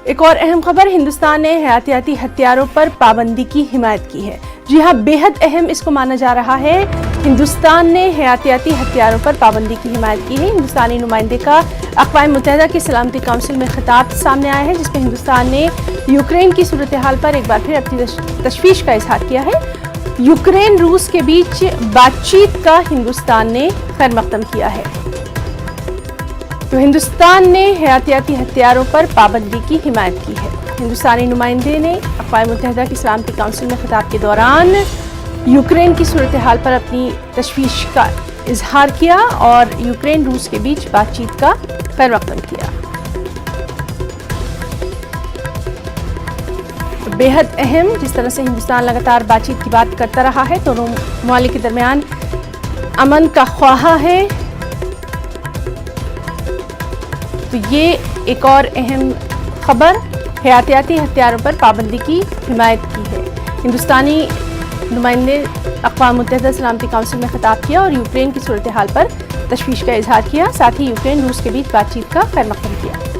ایک اور اہم خبر، ہندوستان نے حیاتیاتی ہتھیاروں پر پابندی کی حمایت کی ہے۔ جی ہاں، بے حد اہم اس کو مانا جا رہا ہے۔ ہندوستان نے حیاتیاتی ہتھیاروں پر پابندی کی حمایت کی ہے۔ ہندوستانی نمائندے کا اقوام متحدہ کی سلامتی کونسل میں خطاب سامنے آیا ہے، جس میں ہندوستان نے یوکرین کی صورتحال پر ایک بار پھر اپنی تشویش کا اظہار کیا ہے۔ یوکرین روس کے بیچ بات چیت کا ہندوستان نے خیر مقدم کیا ہے۔ تو ہندوستان نے حیاتیاتی ہتھیاروں پر پابندی کی حمایت کی ہے۔ ہندوستانی نمائندے نے اقوام متحدہ کی سلامتی کونسل میں خطاب کے دوران یوکرین کی صورتحال پر اپنی تشویش کا اظہار کیا اور یوکرین روس کے بیچ بات چیت کا خیر مقدم کیا۔ بے حد اہم، جس طرح سے ہندوستان لگاتار بات چیت کی بات کرتا رہا ہے، دونوں ممالک کے درمیان امن کا خواہاں ہے، تو یہ ایک اور اہم خبر حیاتیاتی ہتھیاروں پر پابندی کی حمایت کی ہے۔ ہندوستانی نمائندے اقوام متحدہ سلامتی کونسل میں خطاب کیا اور یوکرین کی صورتحال پر تشویش کا اظہار کیا، ساتھ ہی یوکرین روس کے بیچ بات چیت کا خیر مقدم کیا۔